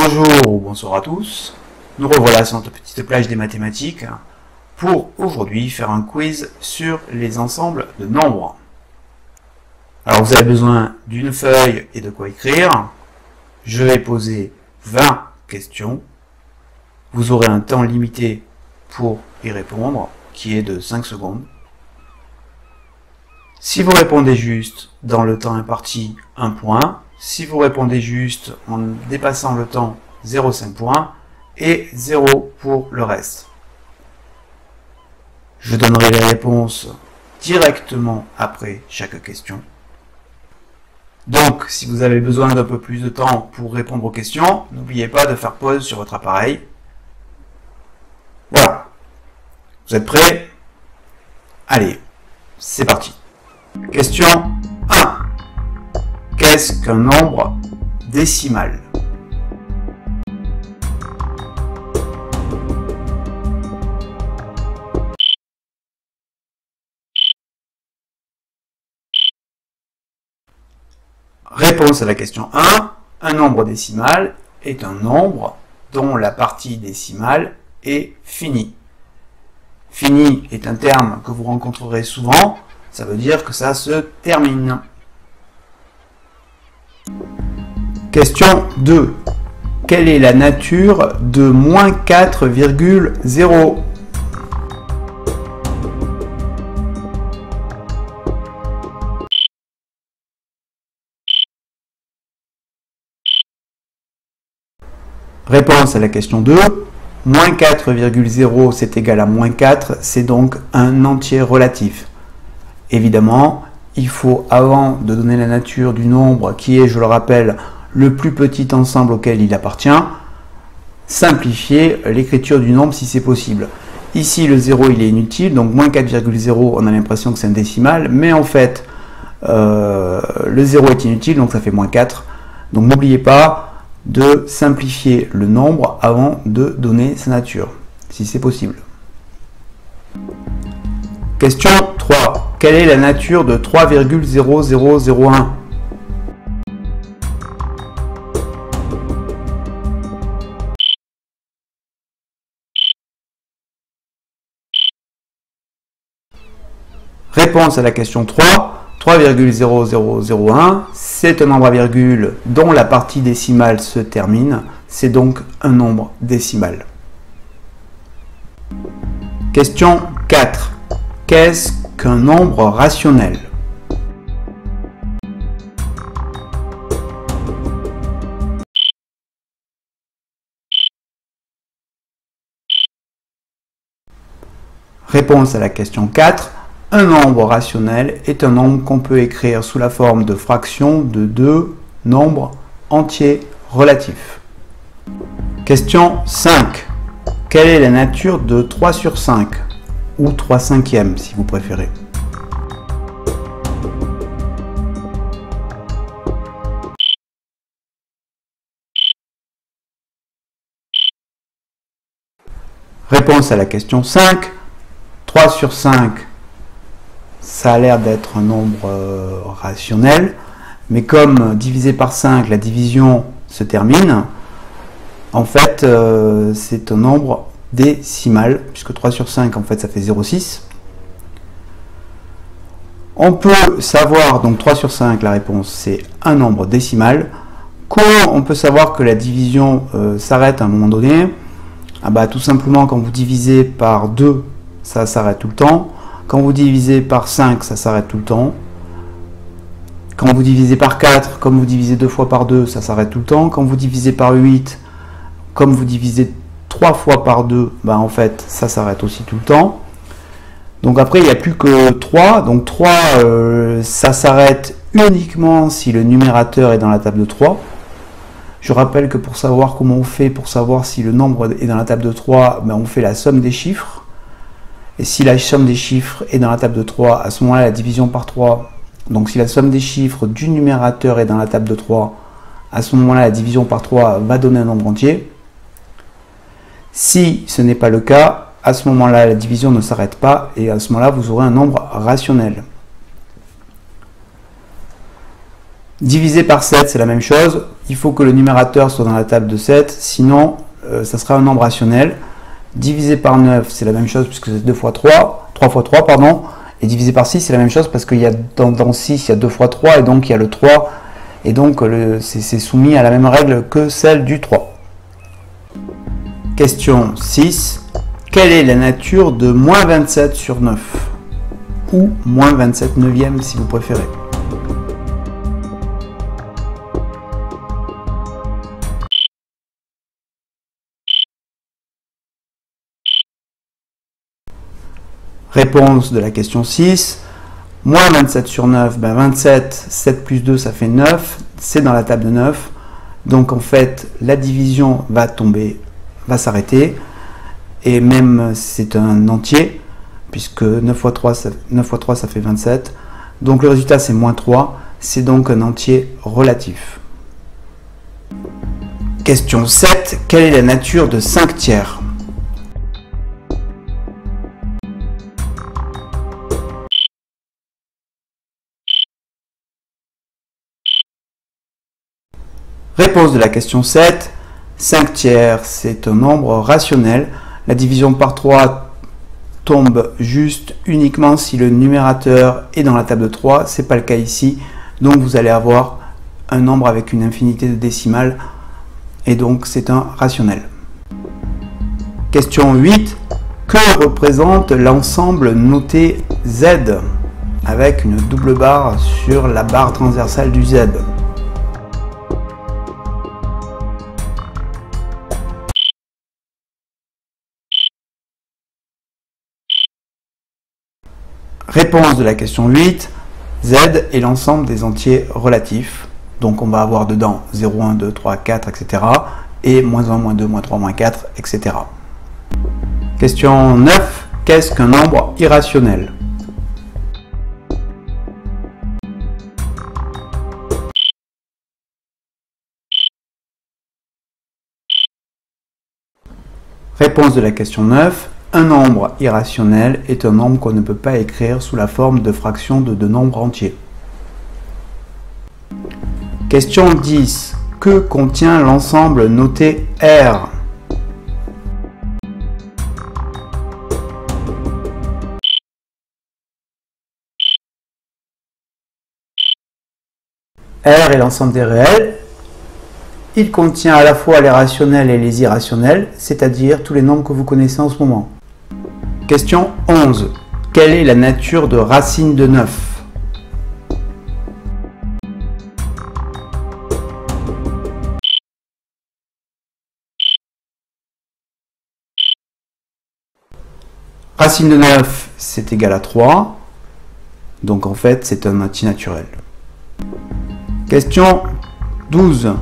Bonjour ou bonsoir à tous, nous revoilà sur notre petite plage des mathématiques pour aujourd'hui faire un quiz sur les ensembles de nombres. Alors vous avez besoin d'une feuille et de quoi écrire. Je vais poser 20 questions. Vous aurez un temps limité pour y répondre, qui est de 5 secondes. Si vous répondez juste dans le temps imparti, 1 point. Si vous répondez juste en dépassant le temps, 0,5 points. Et 0 pour le reste. Je donnerai les réponses directement après chaque question. Donc, si vous avez besoin d'un peu plus de temps pour répondre aux questions, n'oubliez pas de faire pause sur votre appareil. Voilà. Vous êtes prêts? Allez, c'est parti. Question 1. Qu'est-ce qu'un nombre décimal? Réponse à la question 1. Un nombre décimal est un nombre dont la partie décimale est finie. Fini est un terme que vous rencontrerez souvent. Ça veut dire que ça se termine. Question 2. Quelle est la nature de moins 4,0? Réponse à la question 2. Moins 4,0 c'est égal à moins 4, c'est donc un entier relatif. Évidemment, il faut, avant de donner la nature du nombre, qui est, je le rappelle, le plus petit ensemble auquel il appartient, simplifier l'écriture du nombre si c'est possible. Ici, le 0, il est inutile, donc moins 4,0, on a l'impression que c'est un décimal, mais en fait, le 0 est inutile, donc ça fait moins 4. Donc n'oubliez pas de simplifier le nombre avant de donner sa nature, si c'est possible. Question 3. Quelle est la nature de 3,0001? Réponse à la question 3. 3,0001, c'est un nombre à virgule dont la partie décimale se termine. C'est donc un nombre décimal. Question 4. Qu'est-ce qu'un nombre rationnel? Réponse à la question 4. Un nombre rationnel est un nombre qu'on peut écrire sous la forme de fraction de deux nombres entiers relatifs. Question 5. Quelle est la nature de 3 sur 5? Ou 3 cinquièmes si vous préférez. Réponse à la question 5. 3 sur 5, ça a l'air d'être un nombre rationnel, mais comme divisé par 5, la division se termine, en fait, c'est un nombre décimal, puisque 3 sur 5, en fait, ça fait 0,6. On peut savoir, donc 3 sur 5, la réponse, c'est un nombre décimal. Comment on peut savoir que la division s'arrête à un moment donné? Tout simplement, quand vous divisez par 2, ça s'arrête tout le temps. Quand vous divisez par 5, ça s'arrête tout le temps. Quand vous divisez par 4, comme vous divisez 2 fois par 2, ça s'arrête tout le temps. Quand vous divisez par 8, comme vous divisez 3 fois par 2, en fait, ça s'arrête aussi tout le temps. Donc après, il n'y a plus que 3. Donc 3, ça s'arrête uniquement si le numérateur est dans la table de 3. Je rappelle que pour savoir comment on fait, pour savoir si le nombre est dans la table de 3, on fait la somme des chiffres. Et si la somme des chiffres est dans la table de 3, à ce moment-là, la division par 3. Donc si la somme des chiffres du numérateur est dans la table de 3, à ce moment-là, la division par 3 va donner un nombre entier. Si ce n'est pas le cas, à ce moment-là, la division ne s'arrête pas et à ce moment-là, vous aurez un nombre rationnel. Divisé par 7, c'est la même chose. Il faut que le numérateur soit dans la table de 7, sinon ça sera un nombre rationnel. Divisé par 9, c'est la même chose puisque c'est 2 fois 3, 3 fois 3, pardon. Et divisé par 6, c'est la même chose parce qu'il y a dans 6, il y a 2 fois 3 et donc il y a le 3. Et donc c'est soumis à la même règle que celle du 3. Question 6. Quelle est la nature de moins 27 sur 9? Ou moins 27 neuvième si vous préférez. Réponse de la question 6. Moins 27 sur 9, 27, 7 plus 2, ça fait 9. C'est dans la table de 9. Donc en fait, la division va tomber, va s'arrêter. Et même c'est un entier, puisque 9 fois 3, ça fait 27. Donc le résultat, c'est moins 3. C'est donc un entier relatif. Question 7. Quelle est la nature de 5 tiers? Réponse de la question 7. 5 tiers, c'est un nombre rationnel. La division par 3 tombe juste uniquement si le numérateur est dans la table de 3. Ce n'est pas le cas ici. Donc vous allez avoir un nombre avec une infinité de décimales. Et donc c'est un rationnel. Question 8. Que représente l'ensemble noté Z avec une double barre sur la barre transversale du Z? Réponse de la question 8. Z est l'ensemble des entiers relatifs. Donc on va avoir dedans 0, 1, 2, 3, 4, etc. Et moins 1, moins 2, moins 3, moins 4, etc. Question 9. Qu'est-ce qu'un nombre irrationnel? Réponse de la question 9. Un nombre irrationnel est un nombre qu'on ne peut pas écrire sous la forme de fraction de deux nombres entiers. Question 10. Que contient l'ensemble noté R? R est l'ensemble des réels. Il contient à la fois les rationnels et les irrationnels, c'est-à-dire tous les nombres que vous connaissez en ce moment. Question 11. Quelle est la nature de racine de 9? Racine de 9, c'est égal à 3. Donc en fait, c'est un entier naturel. Question 12.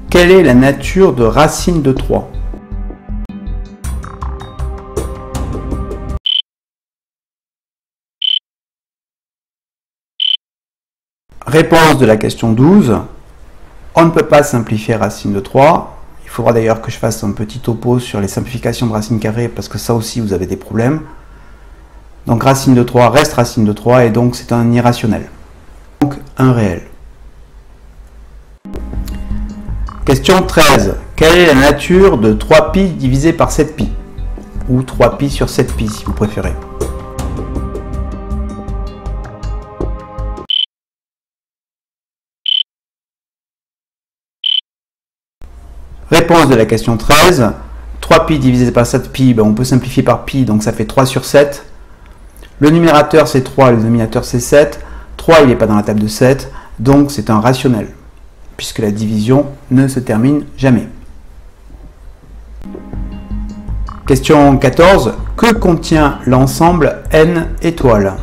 Quelle est la nature de racine de 3? Réponse de la question 12. On ne peut pas simplifier racine de 3. Il faudra d'ailleurs que je fasse un petit topo sur les simplifications de racine carrée parce que ça aussi vous avez des problèmes. Donc racine de 3 reste racine de 3 et donc c'est un irrationnel. Donc un réel. Question 13. Quelle est la nature de 3pi divisé par 7pi? Ou 3pi sur 7pi si vous préférez. Réponse de la question 13. 3pi divisé par 7pi, ben on peut simplifier par pi, donc ça fait 3 sur 7. Le numérateur c'est 3, le dénominateur c'est 7. 3 il n'est pas dans la table de 7, donc c'est un rationnel, puisque la division ne se termine jamais. Question 14. Que contient l'ensemble n étoiles?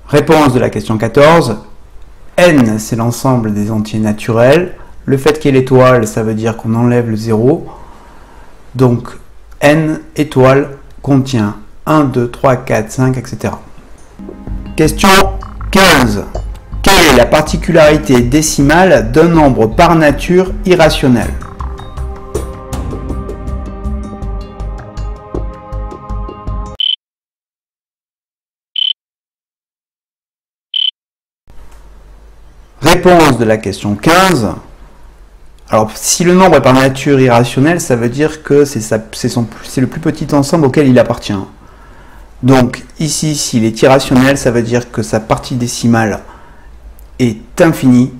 Réponse de la question 14. N, c'est l'ensemble des entiers naturels. Le fait qu'il y ait l'étoile, ça veut dire qu'on enlève le 0. Donc, n étoile contient 1, 2, 3, 4, 5, etc. Question 15. Quelle est la particularité décimale d'un nombre par nature irrationnel? Réponse de la question 15. Alors, si le nombre est par nature irrationnel, ça veut dire que c'est le plus petit ensemble auquel il appartient. Donc, ici, s'il est irrationnel, ça veut dire que sa partie décimale est infinie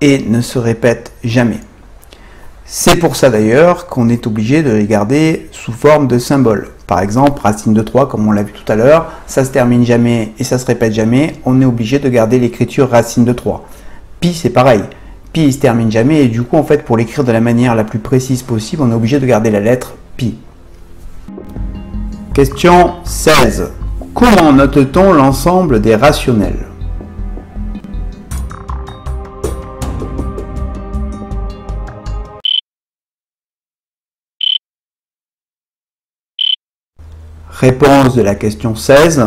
et ne se répète jamais. C'est pour ça d'ailleurs qu'on est obligé de les garder sous forme de symboles. Par exemple, racine de 3, comme on l'a vu tout à l'heure, ça se termine jamais et ça se répète jamais. On est obligé de garder l'écriture racine de 3. Pi, c'est pareil. Pi, il se termine jamais et du coup, en fait, pour l'écrire de la manière la plus précise possible, on est obligé de garder la lettre pi. Question 16. Comment note-t-on l'ensemble des rationnels? Réponse de la question 16.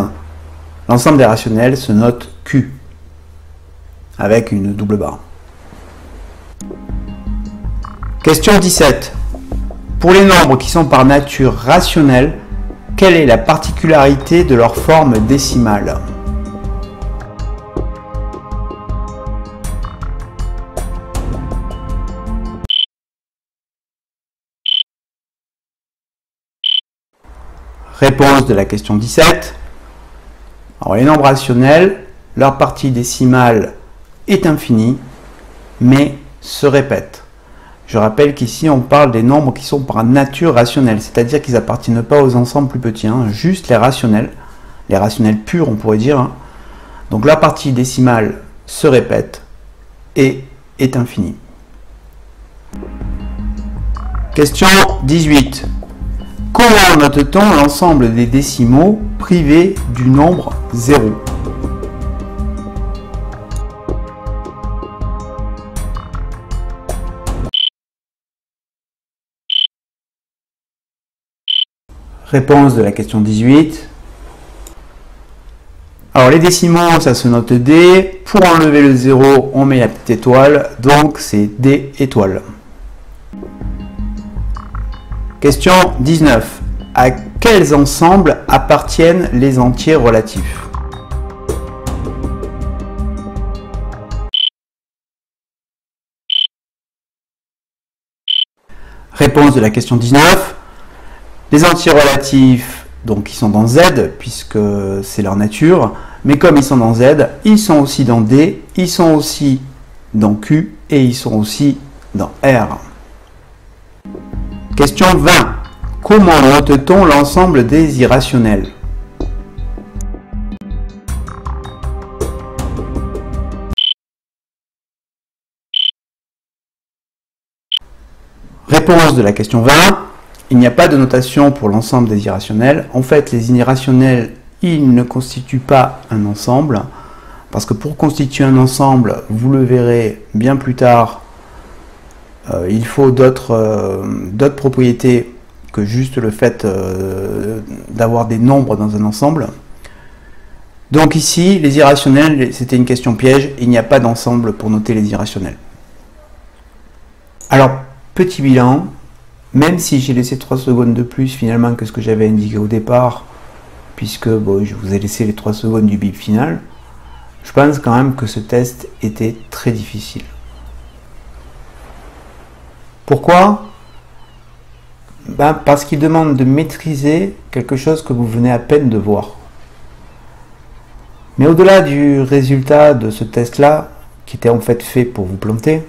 L'ensemble des rationnels se note Q avec une double barre. Question 17. Pour les nombres qui sont par nature rationnels, quelle est la particularité de leur forme décimale? Réponse de la question 17. Alors, les nombres rationnels, leur partie décimale est infinie, mais se répète. Je rappelle qu'ici, on parle des nombres qui sont par nature rationnels, c'est-à-dire qu'ils n'appartiennent pas aux ensembles plus petits, juste les rationnels purs, on pourrait dire. Donc, la partie décimale se répète et est infinie. Question 18. Comment note-t-on l'ensemble des décimaux privés du nombre 0? Réponse de la question 18. Alors les décimaux, ça se note D. Pour enlever le 0, on met la petite étoile. Donc c'est D étoile. Question 19. À quels ensembles appartiennent les entiers relatifs? Réponse de la question 19. Les entiers relatifs, donc ils sont dans Z, puisque c'est leur nature, mais comme ils sont dans Z, ils sont aussi dans D, ils sont aussi dans Q, et ils sont aussi dans R. Question 20. Comment note-t-on l'ensemble des irrationnels? Réponse de la question 20. Il n'y a pas de notation pour l'ensemble des irrationnels. En fait, les irrationnels, ils ne constituent pas un ensemble, parce que pour constituer un ensemble, vous le verrez bien plus tard, il faut d'autres propriétés que juste le fait d'avoir des nombres dans un ensemble. Donc ici, les irrationnels, c'était une question piège, il n'y a pas d'ensemble pour noter les irrationnels. Alors, petit bilan, même si j'ai laissé 3 secondes de plus finalement que ce que j'avais indiqué au départ, puisque bon, je vous ai laissé les 3 secondes du bip final, je pense quand même que ce test était très difficile. Pourquoi? Parce qu'il demande de maîtriser quelque chose que vous venez à peine de voir. Mais au-delà du résultat de ce test-là, qui était en fait fait pour vous planter,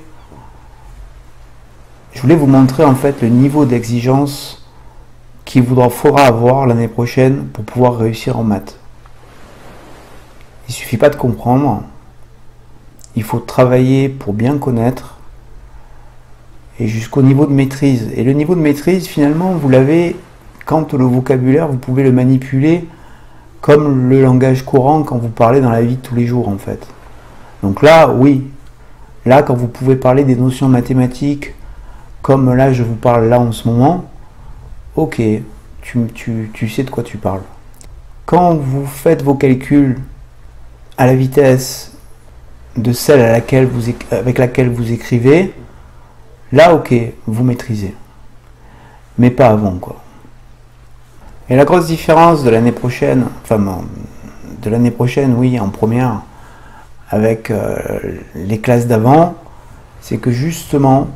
je voulais vous montrer en fait le niveau d'exigence qu'il faudra avoir l'année prochaine pour pouvoir réussir en maths. Il ne suffit pas de comprendre, il faut travailler pour bien connaître, et jusqu'au niveau de maîtrise. Et le niveau de maîtrise, finalement, vous l'avez quand le vocabulaire, vous pouvez le manipuler comme le langage courant quand vous parlez dans la vie de tous les jours, en fait. Donc là, oui. Là, quand vous pouvez parler des notions mathématiques, comme là, je vous parle là en ce moment, ok, tu sais de quoi tu parles. Quand vous faites vos calculs à la vitesse de celle avec laquelle vous écrivez, là, ok, vous maîtrisez. Mais pas avant, quoi. Et la grosse différence de l'année prochaine, enfin, de l'année prochaine, oui, en première, avec les classes d'avant, c'est que justement,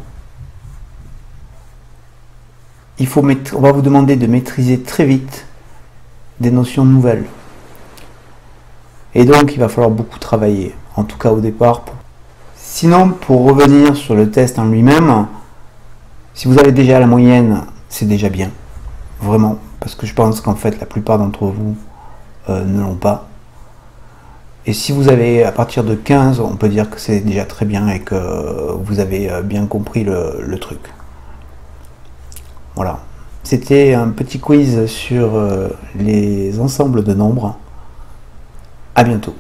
on va vous demander de maîtriser très vite des notions nouvelles. Et donc, il va falloir beaucoup travailler, en tout cas au départ. Sinon, pour revenir sur le test en lui-même, si vous avez déjà la moyenne, c'est déjà bien. Vraiment, parce que je pense qu'en fait, la plupart d'entre vous ne l'ont pas. Et si vous avez à partir de 15, on peut dire que c'est déjà très bien et que vous avez bien compris le truc. Voilà. C'était un petit quiz sur les ensembles de nombres. À bientôt.